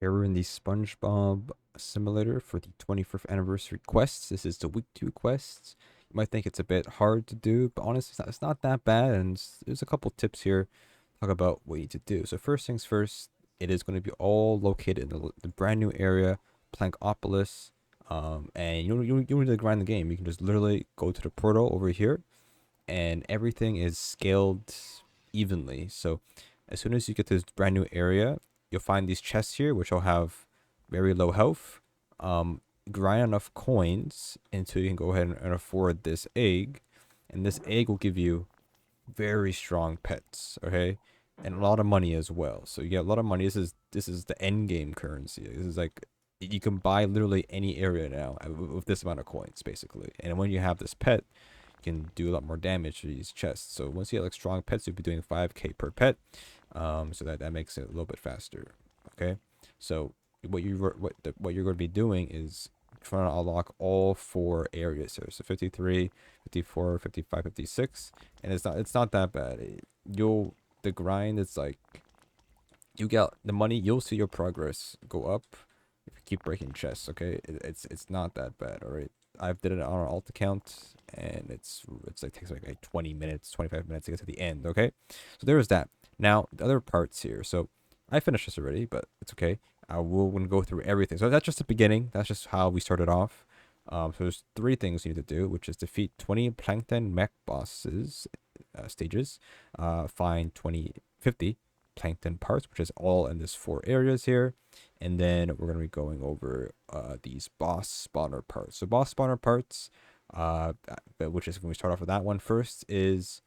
Here we're in the SpongeBob Simulator for the 25th anniversary quests. This is the week 2 quests. You might think it's a bit hard to do, but honestly, it's not that bad. And there's a couple tips here talk about what you need to do. So first things first, it is going to be all located in the brand new area, Plankopolis. And you don't need to grind the game. You can just literally go to the portal over here, and everything is scaled evenly. So as soon as you get to this brand new area, you'll find these chests here, which will have very low health. Grind enough coins until you can go ahead and afford this egg, and this egg will give you very strong pets. Okay, and a lot of money as well. So you get a lot of money. This is the end game currency. This is like you can buy literally any area now with this amount of coins, basically. And when you have this pet, you can do a lot more damage to these chests. So once you get like strong pets, you'll be doing 5k per pet. So that makes it a little bit faster. Okay, so what you're going to be doing is trying to unlock all 4 areas here. So 53, 54, 55, 56, and it's not that bad. The grind is like you get the money. You'll see your progress go up if you keep breaking chests. Okay, it's not that bad. All right. I've did it on an alt account, and it's like takes like 20 minutes, 25 minutes to get to the end. Okay, so there is that. Now the other parts here. So I finished this already, but it's okay. We're gonna go through everything. So that's just the beginning. That's just how we started off. So there's 3 things you need to do, which is defeat 20 Plankton Mech bosses stages, find 50 Plankton Parts, which is all in this 4 areas here, and then we're gonna be going over these boss spawner parts. So boss spawner parts, which is when we start off with that one first, is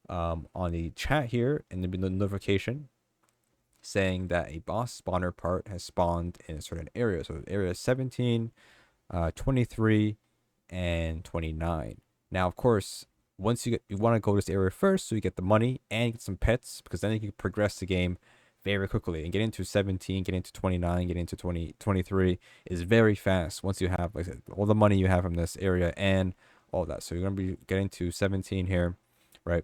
on the chat here, and there'll be the notification saying that a boss spawner part has spawned in a certain area. So area 17, 23, and 29. Now, of course, once you want to go to this area first, so you get the money and get some pets, because then you can progress the game very quickly and get into 17, get into 29, get into 23 is very fast once you have, like I said, all the money you have from this area and all that. So you're gonna be getting to 17 here, right?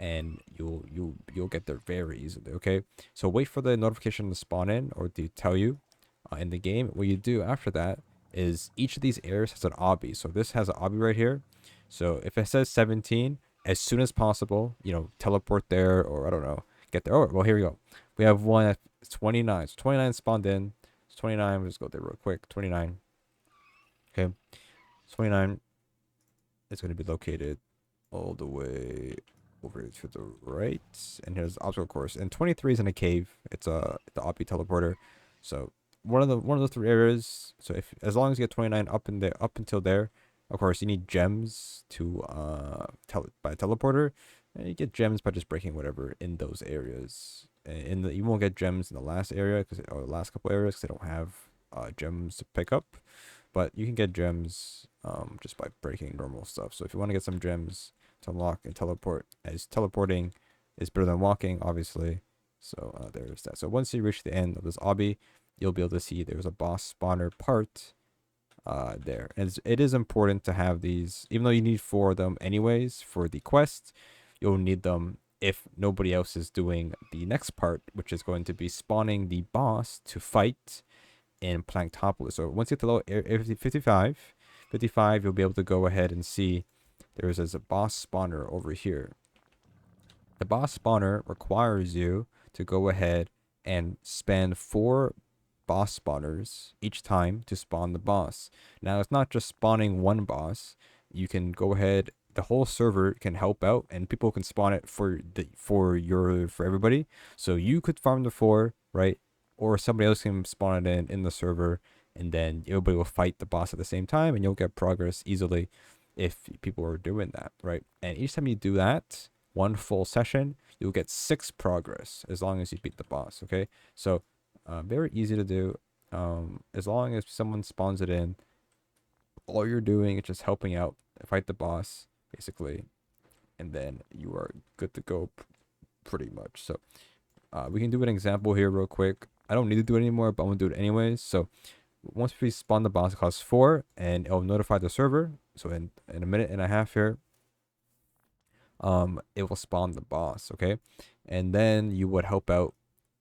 And you'll get there very easily. Okay, so wait for the notification to spawn in or to tell you in the game. What you do after that is each of these areas has an obby. So this has an obby right here. So if it says 17, as soon as possible, teleport there, or I don't know, get there. Oh, well, here we go. We have one at 29. So 29 spawned in. So 29, we'll just go there real quick. 29. Okay. 29 is going to be located all the way over to the right. And here's the obstacle course. And 23 is in a cave. It's the obby teleporter. So one of the 3 areas. So as long as you get 29 up until there, of course you need gems to by teleporter, and you get gems by just breaking whatever in those areas. You won't get gems in the last area or the last couple areas because they don't have gems to pick up, but you can get gems just by breaking normal stuff. So if you want to get some gems to unlock and teleport, as teleporting is better than walking, obviously. So there's that. So once you reach the end of this obby, you'll be able to see there's a boss spawner part there. And it is important to have these, even though you need 4 of them anyways for the quest. You'll need them if nobody else is doing the next part, which is going to be spawning the boss to fight in Planktopolis. So once you get to level 55, you'll be able to go ahead and see there's a boss spawner over here. The boss spawner requires you to go ahead and spend 4 boss spawners each time to spawn the boss. Now, it's not just spawning one boss. You can go ahead, the whole server can help out, and people can spawn it for everybody. So you could farm the 4, right? Or somebody else can spawn it in the server, and then everybody will fight the boss at the same time, and you'll get progress easily if people are doing that, right? And each time you do that, one full session, you'll get 6 progress as long as you beat the boss. Okay, so very easy to do. As long as someone spawns it in, all you're doing is just helping out, fight the boss, basically, and then you are good to go, pretty much. So we can do an example here real quick. I don't need to do it anymore, but I'm gonna do it anyways. So once we spawn the boss, it costs 4, and it'll notify the server. So in a minute and a half here, it will spawn the boss. Okay, and then you would help out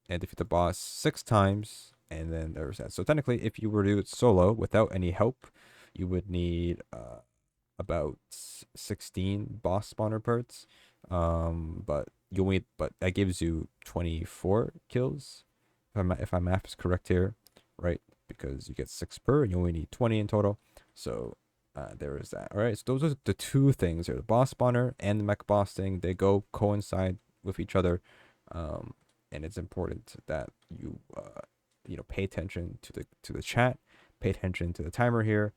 and defeat the boss 6 times and then there's that. So technically, if you were to do it solo without any help, you would need about 16 boss spawner parts. But that gives you 24 kills if my math is correct here, right? Because you get 6 per and you only need 20 in total. So there is that. All right, so those are the two things here: the boss spawner and the mech boss thing. They go coincide with each other, and it's important that you pay attention to the chat, pay attention to the timer here.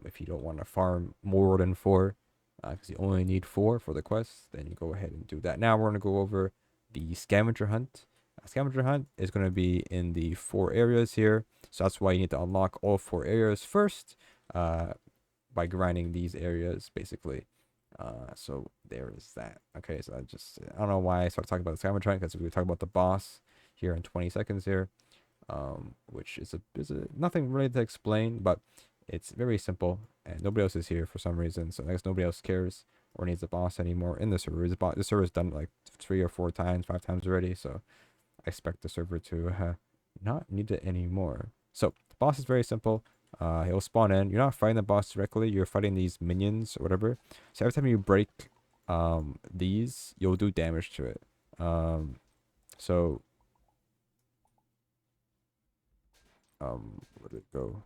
If you don't want to farm more than 4, because you only need 4 for the quest, then you go ahead and do that. Now we're going to go over the scavenger hunt. Scavenger hunt is going to be in the 4 areas here, so that's why you need to unlock all 4 areas first by grinding these areas basically. So there is that. Okay, so I don't know why I started talking about the scavenger hunt, because we talk about the boss here in 20 seconds here, which is nothing really to explain, but it's very simple, and nobody else is here for some reason, so I guess nobody else cares or needs a boss anymore in the server. The server is done like 3 or 4 times, 5 times already, so I expect the server to not need it anymore. So the boss is very simple. He'll spawn in. You're not fighting the boss directly. You're fighting these minions or whatever. So every time you break these, you'll do damage to it. So where did it go?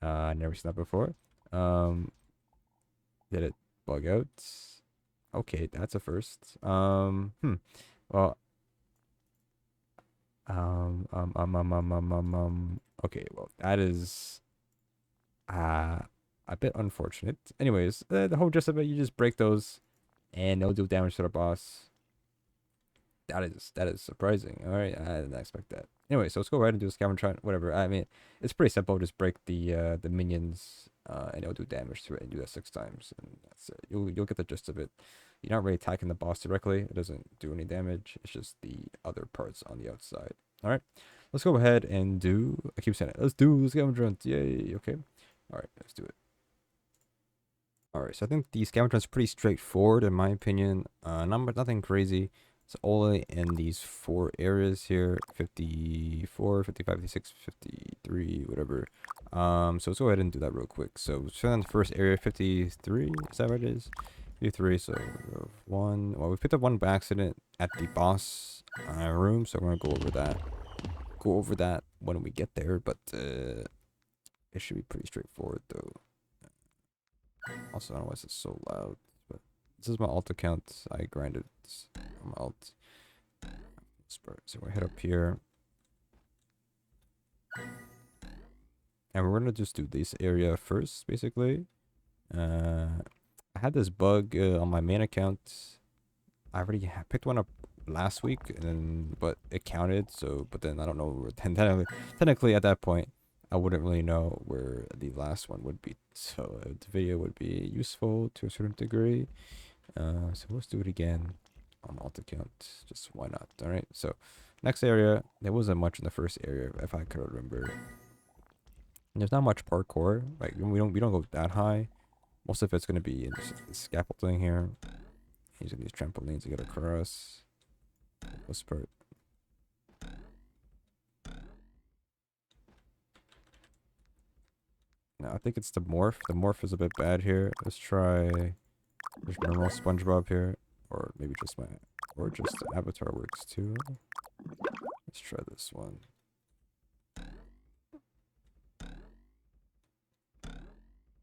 I never seen that before. Did it bug out? Okay, that's a first. Well, okay, well, that is a bit unfortunate. Anyways, the whole gist of it, you just break those and they'll do damage to the boss. That is surprising. All right, I didn't expect that. Anyway, so let's go ahead and do a scavenger hunt, whatever. I mean, it's pretty simple. Just break the minions, and it'll do damage to it, and do that 6 times, and that's it. You'll get the gist of it. You're not really attacking the boss directly. It doesn't do any damage. It's just the other parts on the outside. All right, let's go ahead and do. I keep saying it. Let's do the scavenger hunt. Yay! Okay. All right, let's do it. All right, so I think the scavenger hunt is pretty straightforward in my opinion. Nothing crazy. It's only in these 4 areas here, 54, 55, 56, 53, whatever. So let's go ahead and do that real quick. So we're on the first area, 53, is that what it is? 53, so 1, well, we picked up 1 by accident at the boss room, so we're gonna go over that when we get there, but it should be pretty straightforward though. Also, I don't know why it's so loud, but this is my alt account. I grinded my alt. So we're head up here. And we're gonna just do this area first, basically. I had this bug on my main account. I already picked one up last week, but it counted. So, but then I don't know. Technically, at that point, I wouldn't really know where the last one would be. So the video would be useful to a certain degree. So let's do it again on alt account. Just why not? All right. So next area, there wasn't much in the first area, if I could remember. And there's not much parkour. Like we don't go that high. Most of it's gonna be in this scaffolding here. Using these trampolines to get across. This part. No, I think it's the morph. The morph is a bit bad here. Let's try just normal SpongeBob here, or maybe just the avatar works too. Let's try this one.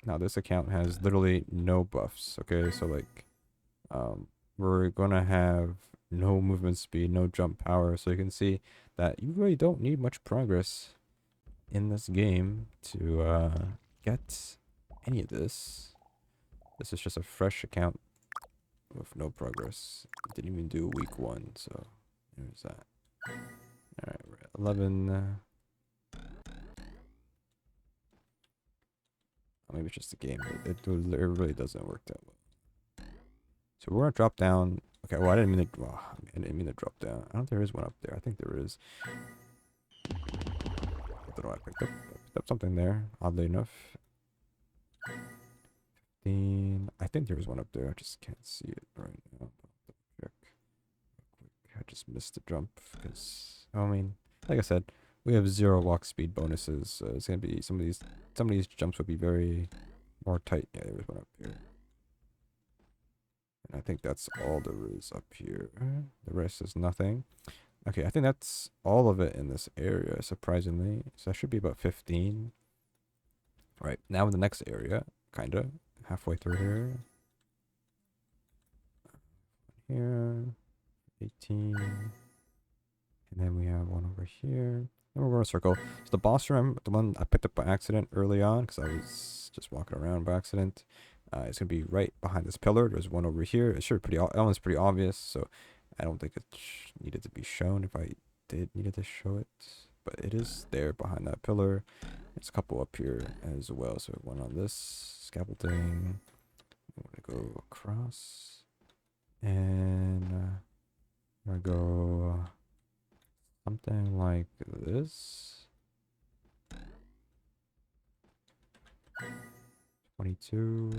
Now this account has literally no buffs. Okay, so like, we're gonna have no movement speed, no jump power. So you can see that you really don't need much progress in this game to get any of this. This is just a fresh account with no progress. Didn't even do week 1, so there's that. Alright, we're at 11. Maybe it's just the game. It really doesn't work that well. So we're gonna drop down. Okay, well I didn't mean to drop down. I don't think there is one up there. I think there is. I don't know what I picked up. I picked up something there, oddly enough. 15. I think there was one up there. I just can't see it right now. Check. I just missed the jump because, I mean, like I said, We have 0 walk speed bonuses, so it's gonna be some of these jumps would be very more tight. Yeah, there's one up here. And I think that's all there is up here. The rest is nothing. Okay, I think that's all of it in this area, surprisingly. So that should be about 15. Right, now in the next area, kinda. Halfway through here. Here. 18. And then we have one over here. And we're going to circle. So the boss room, the one I picked up by accident early on, because I was just walking around by accident. It's going to be right behind this pillar. There's one over here. It's sure that one's pretty obvious, so I don't think it needed to be shown if I did needed to show it. But it is there behind that pillar. There's a couple up here as well. So one on this scaffolding. I'm going to go across. And I'm going to go something like this. 22.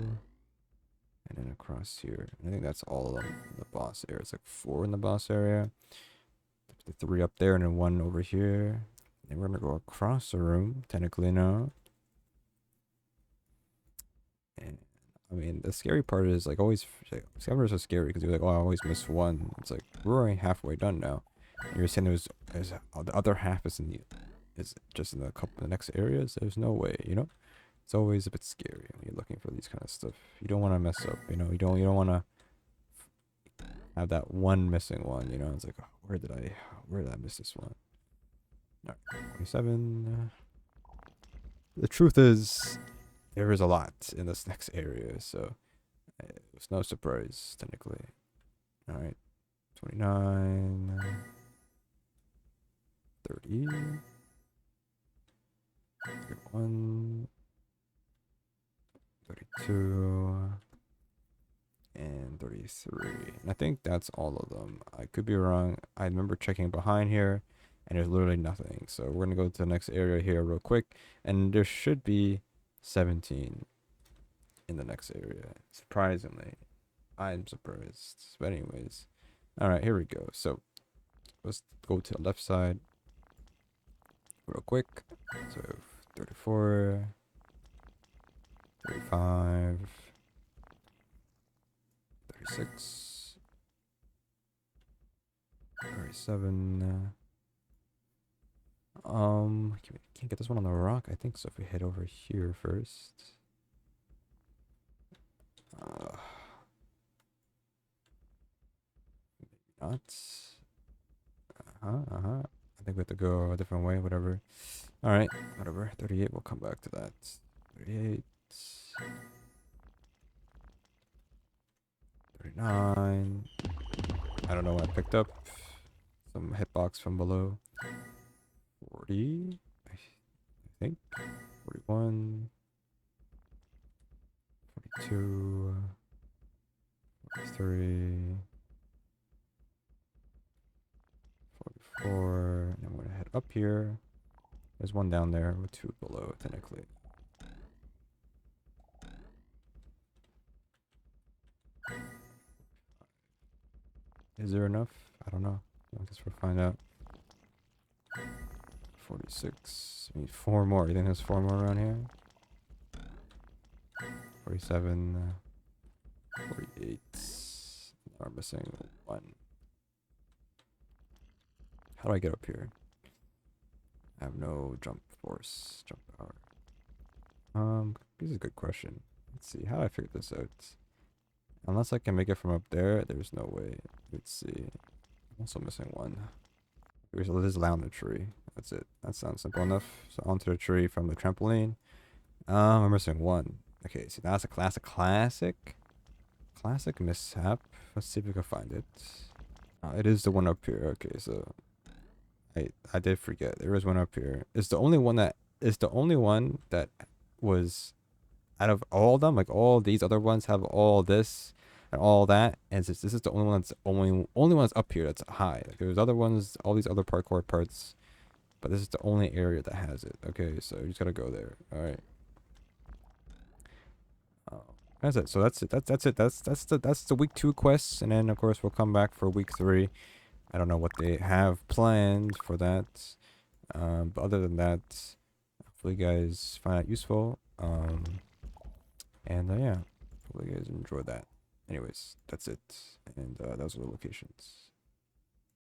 And then across here. I think that's all of them in the boss area. It's like 4 in the boss area. The 3 up there and then 1 over here. And we're going to go across the room, technically now. And I mean, the scary part is like always, scavengers are scary because you're like, oh, I always miss one. It's like, we're already halfway done now. And you're saying there's the other half is just in the next areas. There's no way, you know? It's always a bit scary when you're looking for these kind of stuff. You don't want to mess up, you know? You don't want to have that one missing one, you know? It's like, oh, where did I miss this one? All right, 27. The truth is, there is a lot in this next area, so it's no surprise, technically. All right, 29. 30. 31. 32. And 33. And I think that's all of them. I could be wrong. I remember checking behind here, and there's literally nothing. So we're going to go to the next area here real quick. And there should be 17 in the next area. Surprisingly. I'm surprised. But anyways. Alright, here we go. So let's go to the left side real quick. So 34. 35. 36. 37. Can't get this one on the rock. I think so. If we head over here first. Not. I think we have to go a different way. Whatever. All right. Whatever. 38. We'll come back to that. 38. 39. I don't know what I picked up. Some hitbox from below. 40. I think. 41. 42. 43. 44. And I'm going to head up here. There's one down there with 2 below, technically. Is there enough? I don't know. I guess we'll find out. 46. We need 4 more. You think there's 4 more around here? 47. 48. We're missing 1. How do I get up here? I have no jump force, jump power. This is a good question. Let's see. How do I figure this out? Unless I can make it from up there, there's no way. Let's see. I'm also missing 1. There's land the tree. That's it. That sounds simple enough. So onto the tree from the trampoline. I'm missing 1. Okay, so that's a classic mishap. Let's see if we can find it. It is the one up here. Okay, so I did forget. There is one up here. It's the only one that was out of all of them. Like all these other ones have all this and all that, and this is the only one that's only one that's up here that's high. Like there's other ones, all these other parkour parts, but this is the only area that has it. Okay, so you just gotta go there. All right. That's it. So that's it. That's the week 2 quests, and then of course we'll come back for week 3. I don't know what they have planned for that. But other than that, hopefully you guys find it useful. And yeah, hopefully you guys enjoy that. Anyways, that's it. And those are the locations.